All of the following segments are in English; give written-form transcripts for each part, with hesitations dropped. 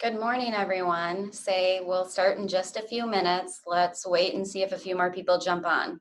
Good morning, everyone. We'll start in just a few minutes. Let's wait and see if a few more people jump on.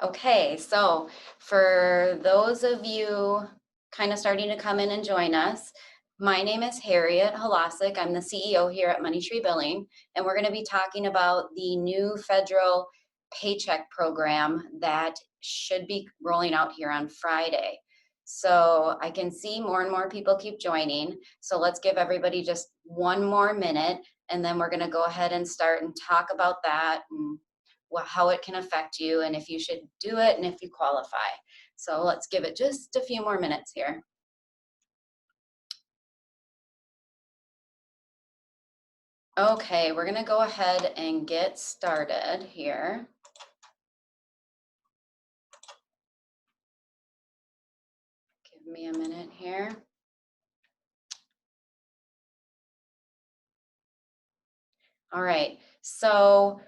Okay, so for those of you kind of starting to come in and join us, my name is Harriet Halasic. I'm the CEO here at Money Tree Billing, and we're going to be talking about the new federal Paycheck program that should be rolling out here on Friday. So I can see more and more people keep joining. So let's give everybody just one more minute, and then we're going to go ahead and start and talk about that and how it can affect you and if you should do it and if you qualify. So let's give it just a few more minutes here. Okay, we're gonna go ahead and get started here. Give me a minute here. All right, so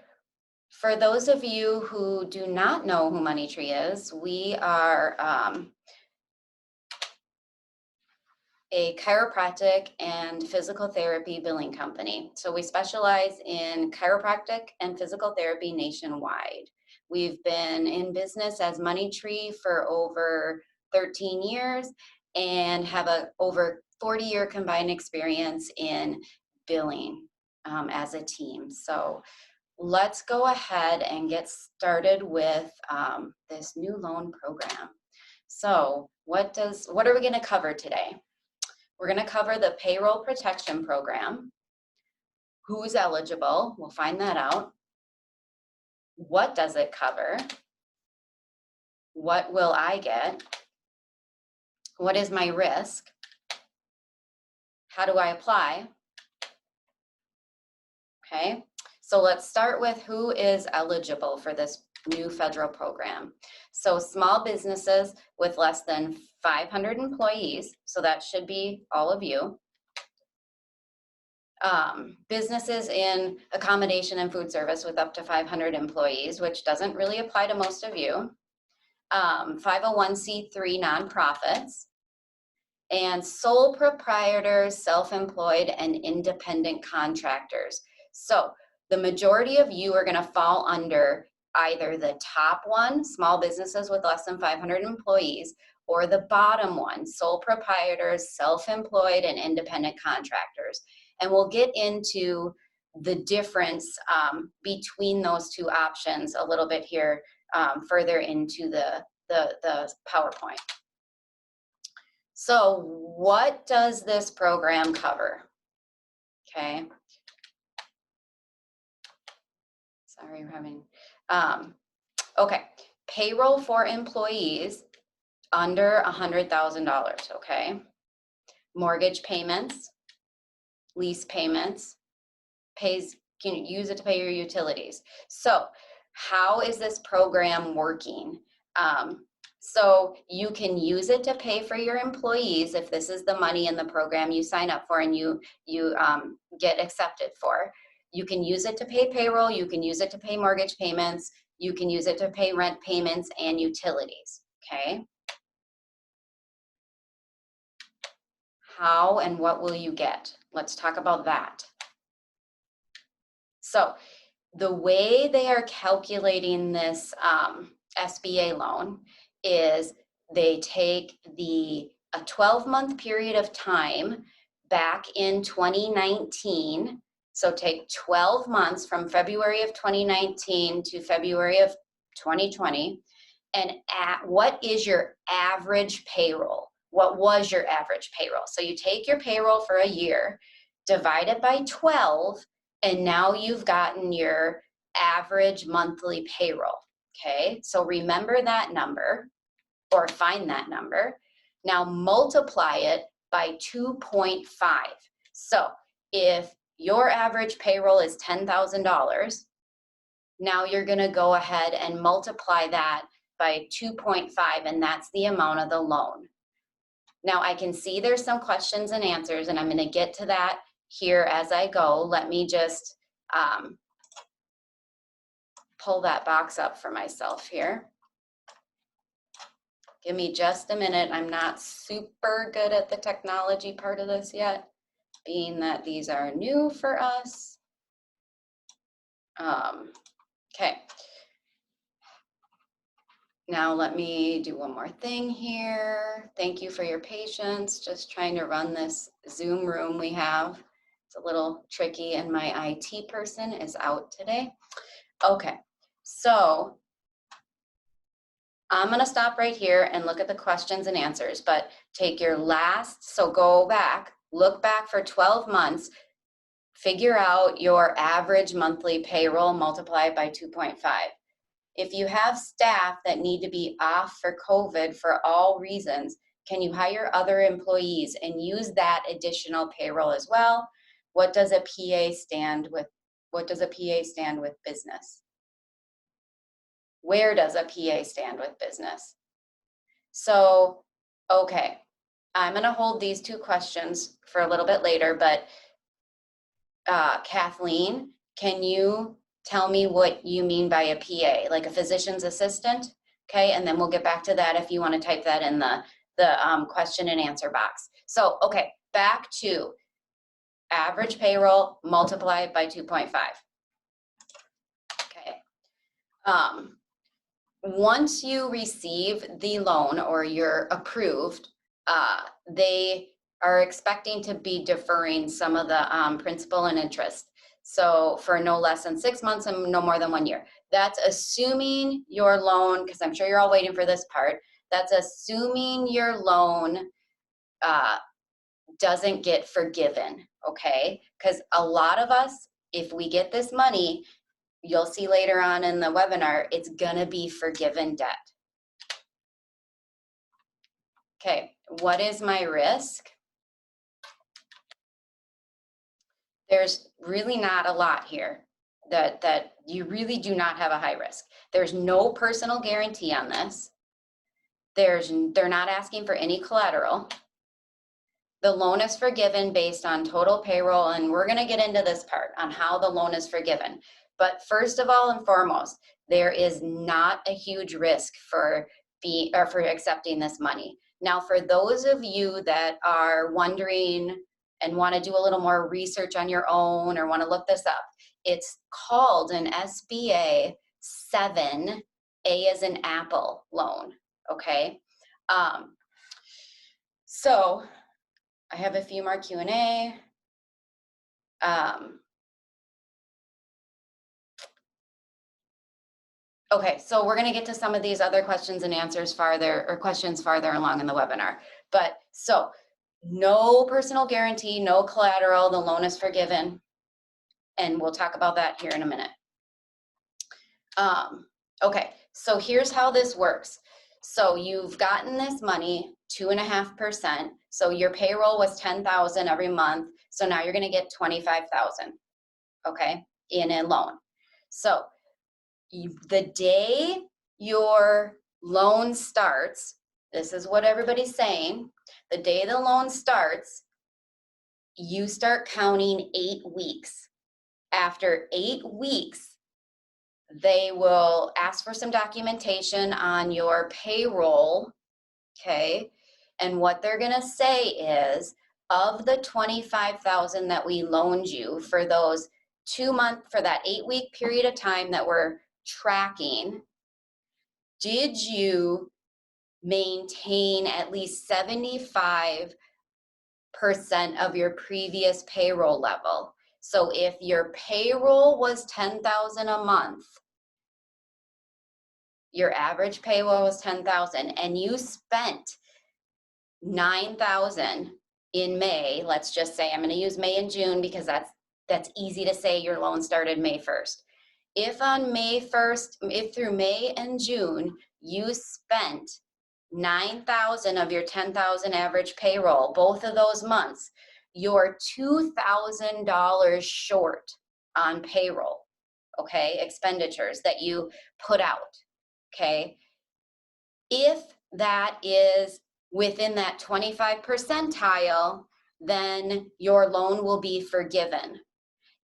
for those of you who do not know who Money Tree is, we are a chiropractic and physical therapy billing company. So we specialize in chiropractic and physical therapy nationwide. We've been in business as Money Tree for over 13 years and have a over 40-year combined experience in billing as a team. So let's go ahead and get started with this new loan program. So what are we going to cover today? We're going to cover the payroll protection program, who's eligible, we'll find that out. What does it cover? What will I get? What is my risk? How do I apply? Okay, so let's start with who is eligible for this new federal program. So small businesses with less than 500 employees, so that should be all of you. Businesses in accommodation and food service with up to 500 employees, which doesn't really apply to most of you. 501c3 nonprofits, and sole proprietors, self-employed, and independent contractors. So the majority of you are going to fall under either the top one, small businesses with less than 500 employees, or the bottom one, sole proprietors, self-employed, and independent contractors. And we'll get into the difference between those two options a little bit here further into the PowerPoint. So what does this program cover? Okay. Sorry, we're having, okay. Payroll for employees under $100,000, okay? Mortgage payments, lease payments, can you use it to pay your utilities? So how is this program working? So you can use it to pay for your employees if this is the money in the program you sign up for and you get accepted for. You can use it to pay payroll, you can use it to pay mortgage payments, you can use it to pay rent payments and utilities, okay? How and what will you get? Let's talk about that. So the way they are calculating this SBA loan is they take a 12-month period of time back in 2019. So take 12 months from February of 2019 to February of 2020. And what is your average payroll? What was your average payroll? So you take your payroll for a year, divide it by 12, and now you've gotten your average monthly payroll. Okay, so remember that number or find that number. Now multiply it by 2.5. So if your average payroll is $10,000, now you're going to go ahead and multiply that by 2.5, and that's the amount of the loan. Now I can see there's some questions and answers, and I'm going to get to that here as I go. Let me just pull that box up for myself here. Give me just a minute. I'm not super good at the technology part of this yet, being that these are new for us. Okay. Now let me do one more thing here. Thank you for your patience. Just trying to run this Zoom room we have. It's a little tricky and my IT person is out today. Okay, so I'm gonna stop right here and look at the questions and answers, but take your last, so go back, look back for 12 months, figure out your average monthly payroll multiplied by 2.5. If you have staff that need to be off for COVID for all reasons, can you hire other employees and use that additional payroll as well? What does a PA stand with? What does a PA stand with business? Where does a PA stand with business? So, okay, I'm gonna hold these two questions for a little bit later, but Kathleen, can you tell me what you mean by a PA, like a physician's assistant? Okay, and then we'll get back to that if you want to type that in the question and answer box. So, okay, back to average payroll multiplied by 2.5. Okay. Once you receive the loan or you're approved, they are expecting to be deferring some of the principal and interest. So for no less than 6 months and no more than 1 year. That's assuming your loan, because I'm sure you're all waiting for this part, that's assuming your loan doesn't get forgiven, okay? Because a lot of us, if we get this money, you'll see later on in the webinar, it's gonna be forgiven debt. Okay, what is my risk? There's really not a lot here that you really do not have a high risk. There's no personal guarantee on this. They're not asking for any collateral. The loan is forgiven based on total payroll, and we're gonna get into this part on how the loan is forgiven. But first of all and foremost, there is not a huge risk for accepting this money. Now, for those of you that are wondering and want to do a little more research on your own or want to look this up, it's called an SBA 7, A as in apple loan, okay? So I have a few more Q&A. Okay, so we're gonna get to some of these other questions and answers questions farther along in the webinar. But so, no personal guarantee, no collateral, the loan is forgiven. And we'll talk about that here in a minute. Okay, so here's how this works. So you've gotten this money, 2.5%. So your payroll was 10,000 every month. So now you're gonna get 25,000, okay, in a loan. So the day your loan starts, this is what everybody's saying, the day the loan starts, you start counting 8 weeks. After 8 weeks, they will ask for some documentation on your payroll, okay? And what they're gonna say is, of the 25,000 that we loaned you for those 2 months, for that 8-week period of time that we're tracking, did you maintain at least 75% of your previous payroll level? So if your payroll was 10,000 a month, your average payroll was 10,000 and you spent 9,000 in May, let's just say, I'm going to use May and June because that's easy to say your loan started May 1st. If on May 1st, if through May and June, you spent 9,000 of your 10,000 average payroll, both of those months, you're $2,000 short on payroll, okay, expenditures that you put out, okay? If that is within that 25 percentile, then your loan will be forgiven.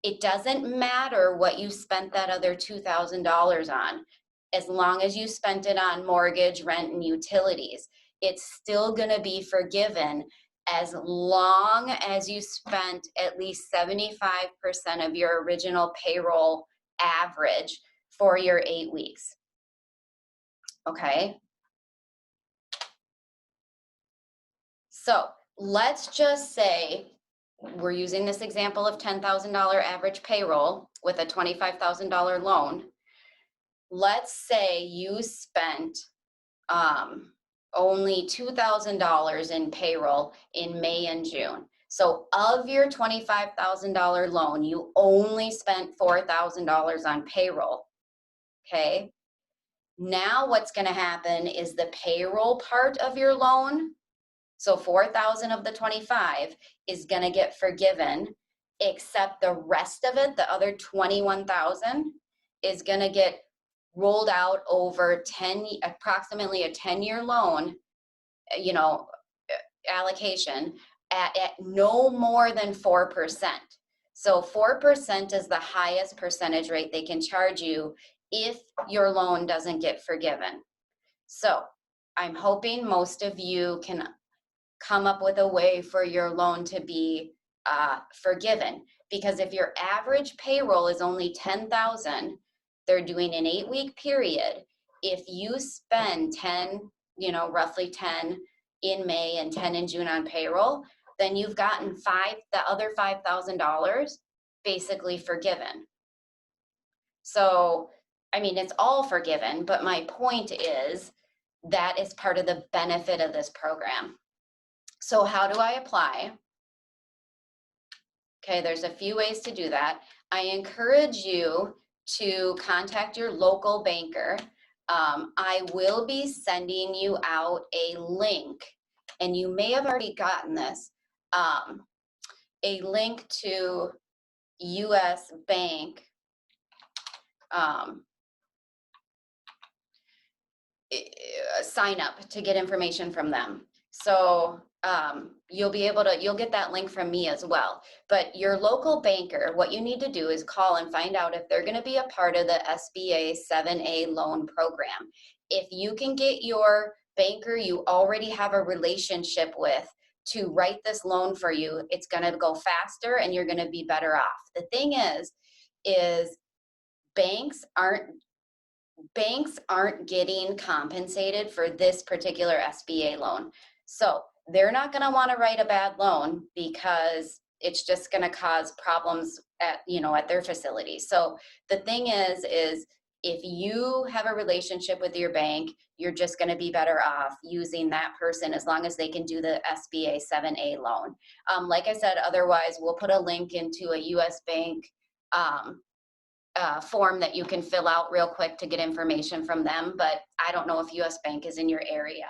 It doesn't matter what you spent that other $2,000 on. As long as you spent it on mortgage, rent, and utilities, it's still going to be forgiven as long as you spent at least 75% of your original payroll average for your 8 weeks. Okay? So let's just say we're using this example of $10,000 average payroll with a $25,000 loan. Let's say you spent only $2,000 in payroll in May and June. So of your $25,000 loan, you only spent $4,000 on payroll. Okay. Now what's going to happen is the payroll part of your loan, so 4,000 of the 25 is going to get forgiven, except the rest of it, the other 21,000 is going to get rolled out over approximately a 10-year loan, allocation at no more than 4%. So 4% is the highest percentage rate they can charge you if your loan doesn't get forgiven. So I'm hoping most of you can come up with a way for your loan to be forgiven. Because if your average payroll is only 10,000, they're doing an 8-week period. If you spend 10, roughly 10 in May and 10 in June on payroll, then you've gotten the other $5,000 basically forgiven. So, it's all forgiven, but my point is that is part of the benefit of this program. So how do I apply? Okay, there's a few ways to do that. I encourage you to contact your local banker. I will be sending you out a link, and you may have already gotten this, a link to US Bank sign up to get information from them. So you'll get that link from me as well. But your local banker, what you need to do is call and find out if they're going to be a part of the SBA 7A loan program. If you can get your banker you already have a relationship with to write this loan for you, it's going to go faster and you're going to be better off. The thing is banks aren't getting compensated for this particular SBA loan. So they're not going to want to write a bad loan because it's just going to cause problems at their facility. So the thing is if you have a relationship with your bank, you're just going to be better off using that person as long as they can do the SBA 7A loan. Like I said, otherwise we'll put a link into a US Bank form that you can fill out real quick to get information from them, but I don't know if US Bank is in your area.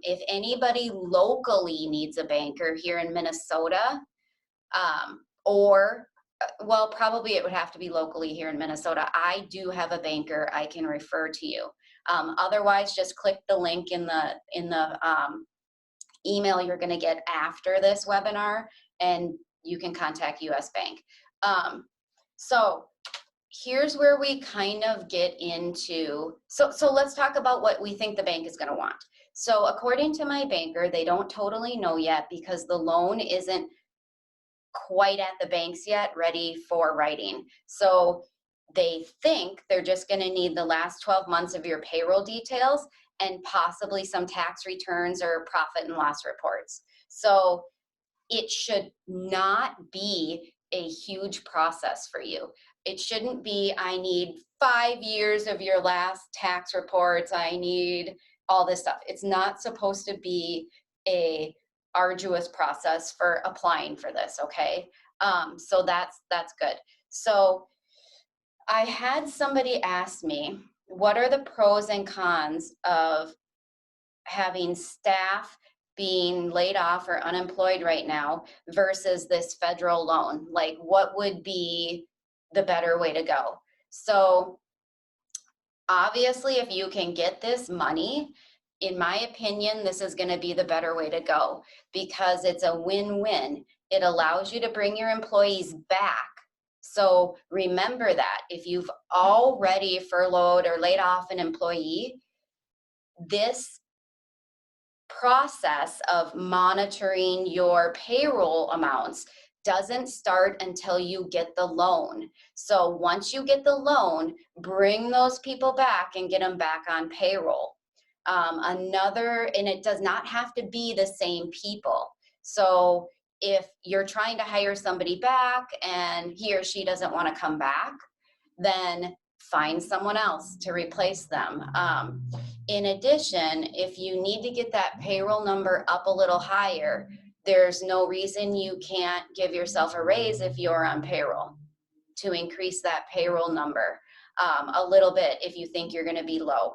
If anybody locally needs a banker here in Minnesota, probably it would have to be locally here in Minnesota. I do have a banker I can refer to you. Otherwise, just click the link in the email you're going to get after this webinar, and you can contact US Bank. So here's where we kind of get into, so let's talk about what we think the bank is going to want. So according to my banker, they don't totally know yet because the loan isn't quite at the banks yet ready for writing. So they think they're just going to need the last 12 months of your payroll details and possibly some tax returns or profit and loss reports. So it should not be a huge process for you. It shouldn't be, I need 5 years of your last tax reports, I need all this stuff. It's not supposed to be a arduous process for applying for this, okay? So that's good. So I had somebody ask me, what are the pros and cons of having staff being laid off or unemployed right now versus this federal loan? Like, what would be the better way to go? So obviously, if you can get this money, in my opinion, this is going to be the better way to go because it's a win-win. It allows you to bring your employees back. So remember that if you've already furloughed or laid off an employee, this process of monitoring your payroll amounts doesn't start until you get the loan. So once you get the loan, bring those people back and get them back on payroll. And it does not have to be the same people. So if you're trying to hire somebody back and he or she doesn't want to come back, then find someone else to replace them. In addition, if you need to get that payroll number up a little higher, there's no reason you can't give yourself a raise if you're on payroll to increase that payroll number a little bit if you think you're going to be low.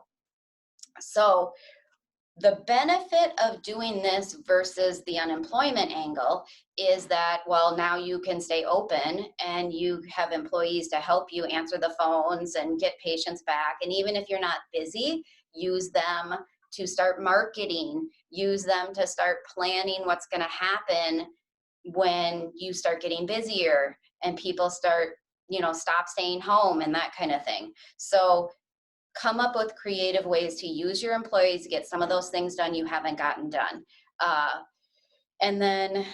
So the benefit of doing this versus the unemployment angle is that, well, now you can stay open and you have employees to help you answer the phones and get patients back. And even if you're not busy, use them to start marketing, use them to start planning what's going to happen when you start getting busier and people start, stop staying home and that kind of thing. So come up with creative ways to use your employees to get some of those things done you haven't gotten done. And then,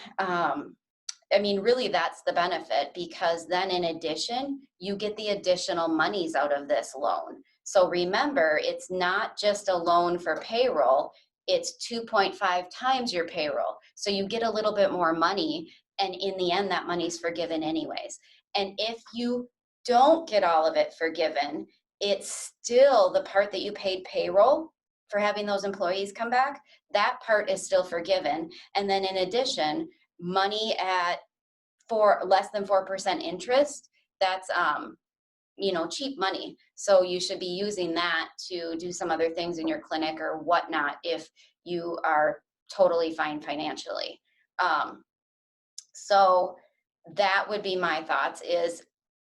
really that's the benefit, because then in addition, you get the additional monies out of this loan. So remember, it's not just a loan for payroll, it's 2.5 times your payroll. So you get a little bit more money, and in the end, that money's forgiven anyways. And if you don't get all of it forgiven, it's still the part that you paid payroll for having those employees come back, that part is still forgiven. And then in addition, money at less than 4% interest, that's cheap money. So you should be using that to do some other things in your clinic or whatnot if you are totally fine financially. So that would be my thoughts. Is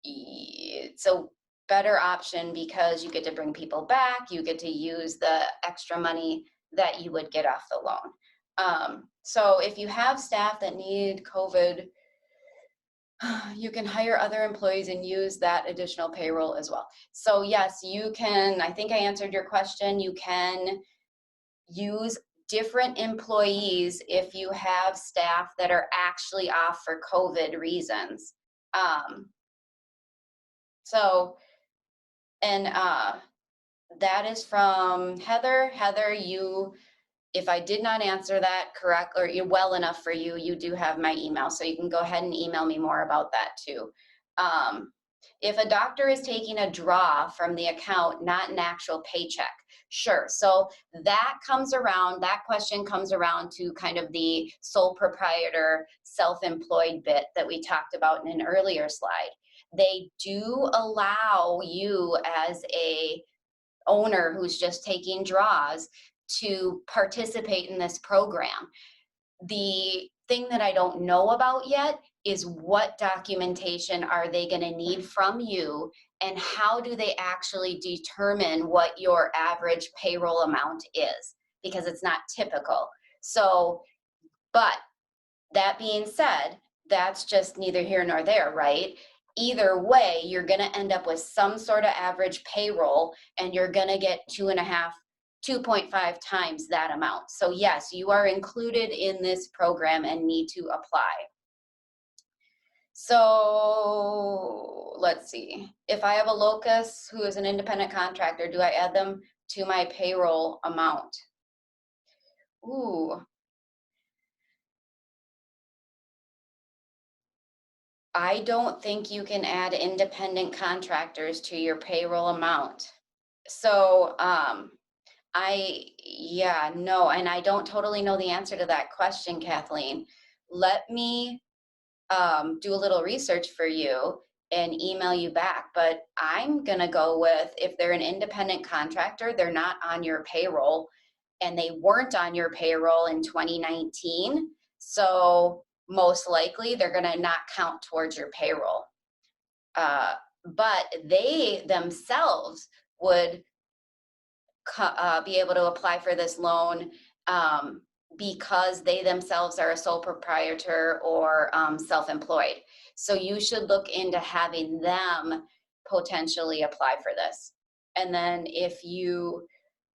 it's a better option because you get to bring people back, you get to use the extra money that you would get off the loan. So if you have staff that need COVID, you can hire other employees and use that additional payroll as well. So yes, you can, I think I answered your question, you can use different employees if you have staff that are actually off for COVID reasons. That is from Heather. Heather, if I did not answer that correct or well enough for you, you do have my email. So you can go ahead and email me more about that too. If a doctor is taking a draw from the account, not an actual paycheck, sure. So that question comes around to kind of the sole proprietor, self-employed bit that we talked about in an earlier slide. They do allow you as a owner who's just taking draws to participate in this program. The thing that I don't know about yet is what documentation are they going to need from you, and how do they actually determine what your average payroll amount is, because it's not typical. So, but that being said, that's just neither here nor there, right? Either way, you're going to end up with some sort of average payroll, and you're going to get 2.5 times that amount. So yes, you are included in this program and need to apply. So let's see. If I have a locus who is an independent contractor, do I add them to my payroll amount? Ooh. I don't think you can add independent contractors to your payroll amount. So, no, and I don't totally know the answer to that question, Kathleen. Let me do a little research for you and email you back. But I'm going to go with, if they're an independent contractor, they're not on your payroll, and they weren't on your payroll in 2019. So most likely they're going to not count towards your payroll. But they themselves would be able to apply for this loan because they themselves are a sole proprietor or self-employed. So you should look into having them potentially apply for this. And then if you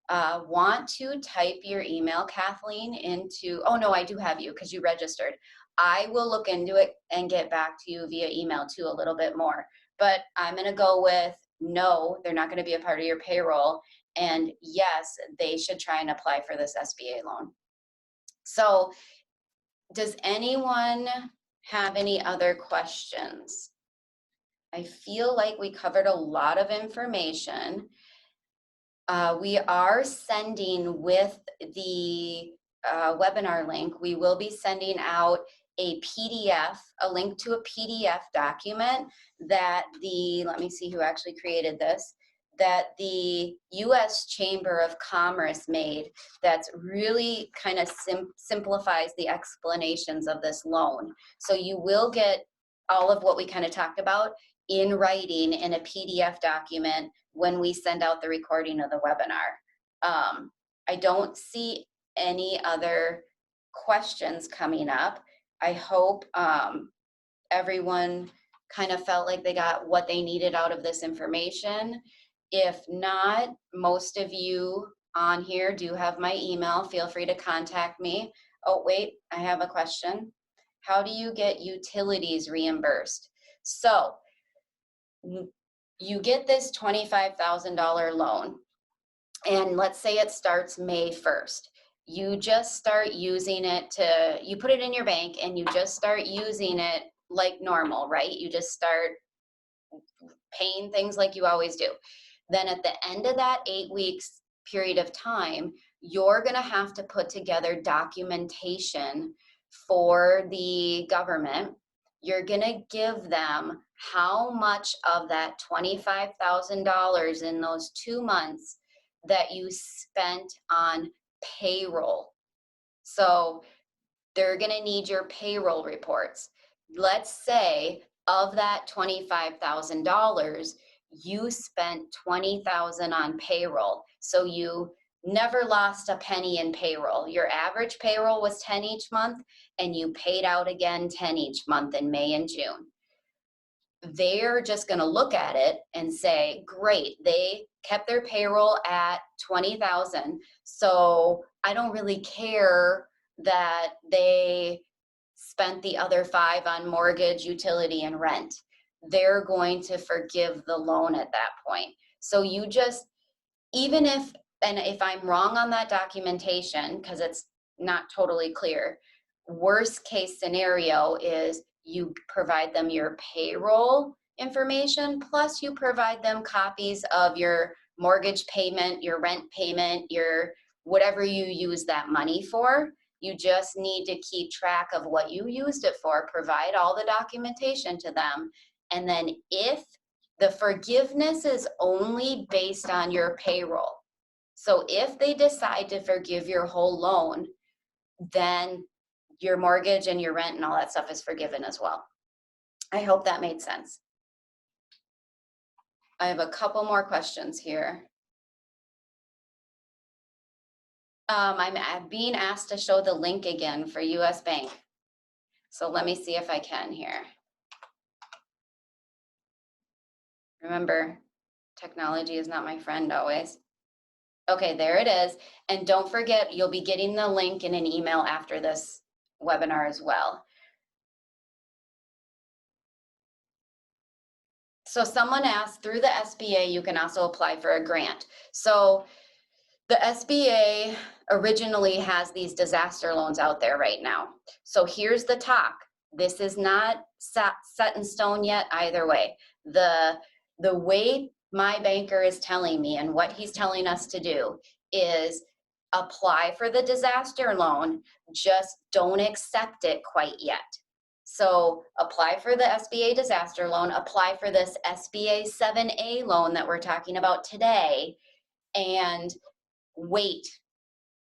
want to type your email, Kathleen, into, oh no, I do have you because you registered. I will look into it and get back to you via email too a little bit more. But I'm going to go with no, they're not going to be a part of your payroll. And yes, they should try and apply for this SBA loan. So does anyone have any other questions? I feel like we covered a lot of information. We are sending with the webinar link, we will be sending out a PDF, a link to a PDF document that let me see who actually created this, that the U.S. Chamber of Commerce made that's really kind of simplifies the explanations of this loan. So you will get all of what we kind of talked about in writing in a PDF document when we send out the recording of the webinar. I don't see any other questions coming up. I hope everyone kind of felt like they got what they needed out of this information. If not, most of you on here do have my email. Feel free to contact me. Oh, wait, I have a question. How do you get utilities reimbursed? So you get this $25,000 loan, and let's say it starts May 1st. You just start using it you put it in your bank and you just start using it like normal, right? You just start paying things like you always do. Then at the end of that 8 weeks period of time, you're going to have to put together documentation for the government. You're going to give them how much of that $25,000 in those 2 months that you spent on payroll. So they're going to need your payroll reports. Let's say of that $25,000, you spent $20,000 on payroll. So you never lost a penny in payroll. Your average payroll was 10 each month, and you paid out again 10 each month in May and June. They're just going to look at it and say, great, they kept their payroll at 20,000. So I don't really care that they spent the other 5 on mortgage, utility, and rent. They're going to forgive the loan at that point. So you just, even if, and if I'm wrong on that documentation, because it's not totally clear, worst case scenario is you provide them your payroll information, plus you provide them copies of your mortgage payment, your rent payment, your whatever you use that money for. You just need to keep track of what you used it for, provide all the documentation to them. And then if the forgiveness is only based on your payroll, so if they decide to forgive your whole loan, then your mortgage and your rent and all that stuff is forgiven as well. I hope that made sense. I have a couple more questions here. I'm being asked to show the link again for US Bank. So let me see if I can here. Remember, technology is not my friend always. Okay, there it is. And don't forget, you'll be getting the link in an email after this webinar as well. So someone asked, through the SBA, you can also apply for a grant. So the SBA originally has these disaster loans out there right now. So here's the talk. This is not set in stone yet either way. The way my banker is telling me and what he's telling us to do is apply for the disaster loan, just don't accept it quite yet. So apply for the SBA disaster loan, apply for this SBA 7A loan that we're talking about today, and wait.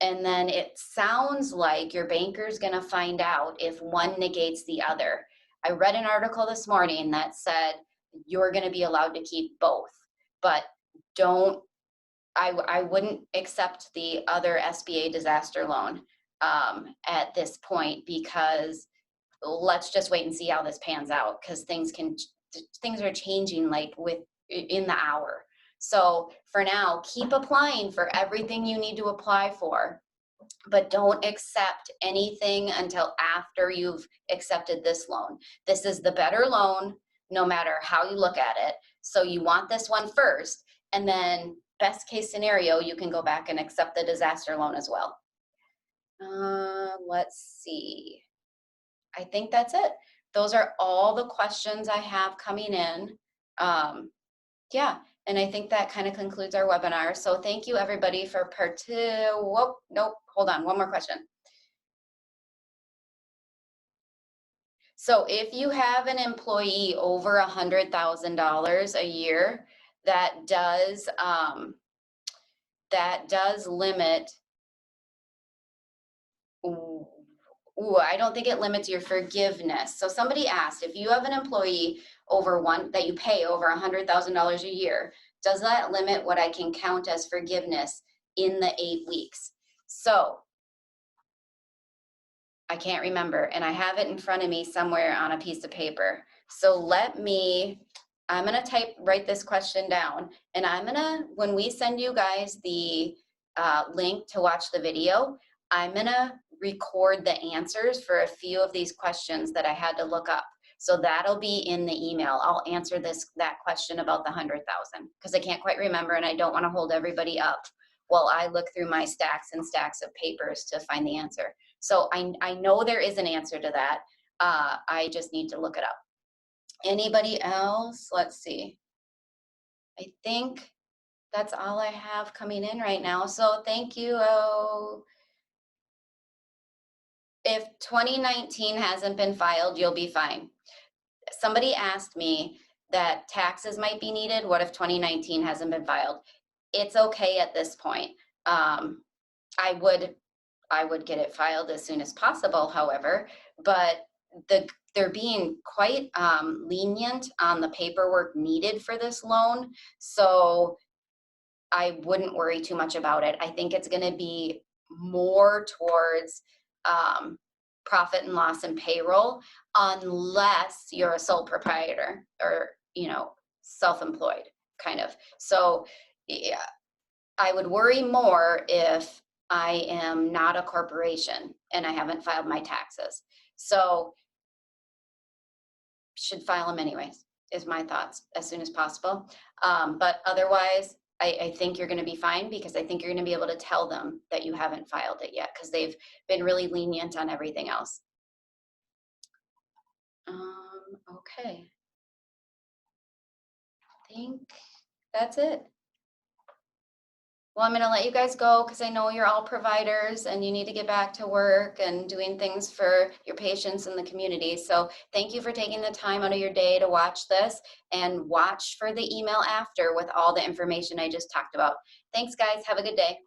And then it sounds like your banker's going to find out if one negates the other. I read an article this morning that said you're going to be allowed to keep both, but don't I wouldn't accept the other SBA disaster loan at this point, because let's just wait and see how this pans out, because things are changing like in the hour. So for now, keep applying for everything you need to apply for, but don't accept anything until after you've accepted this loan. This is the better loan, no matter how you look at it. So you want this one first, and then best case scenario, you can go back and accept the disaster loan as well. Let's see. I think that's it. Those are all the questions I have coming in. Yeah, and I think that kind of concludes our webinar. So thank you everybody for whoop, nope, hold on, one more question. So if you have an employee over $100,000 a year, that does limit. Ooh, I don't think it limits your forgiveness. So somebody asked, if you have an employee that you pay over $100,000 a year, does that limit what I can count as forgiveness in the 8 weeks? So I can't remember, and I have it in front of me somewhere on a piece of paper. So I'm gonna write this question down, and when we send you guys the link to watch the video, I'm gonna record the answers for a few of these questions that I had to look up. So that'll be in the email. I'll answer that question about the 100,000, because I can't quite remember, and I don't want to hold everybody up while I look through my stacks and stacks of papers to find the answer. So I know there is an answer to that. I just need to look it up. Anybody else? Let's see. I think that's all I have coming in right now. So thank you. If 2019 hasn't been filed, you'll be fine. Somebody asked me that taxes might be needed. What if 2019 hasn't been filed? It's okay at this point. I would get it filed as soon as possible, however, but they're being quite lenient on the paperwork needed for this loan. So I wouldn't worry too much about it. I think it's going to be more towards profit and loss and payroll, unless you're a sole proprietor or, self-employed kind of. So yeah, I would worry more if I am not a corporation and I haven't filed my taxes. So should file them anyways, is my thoughts, as soon as possible. But otherwise, I think you're going to be fine, because I think you're going to be able to tell them that you haven't filed it yet, because they've been really lenient on everything else. Okay. I think that's it. Well, I'm going to let you guys go, because I know you're all providers and you need to get back to work and doing things for your patients in the community. So thank you for taking the time out of your day to watch this, and watch for the email after with all the information I just talked about. Thanks, guys. Have a good day.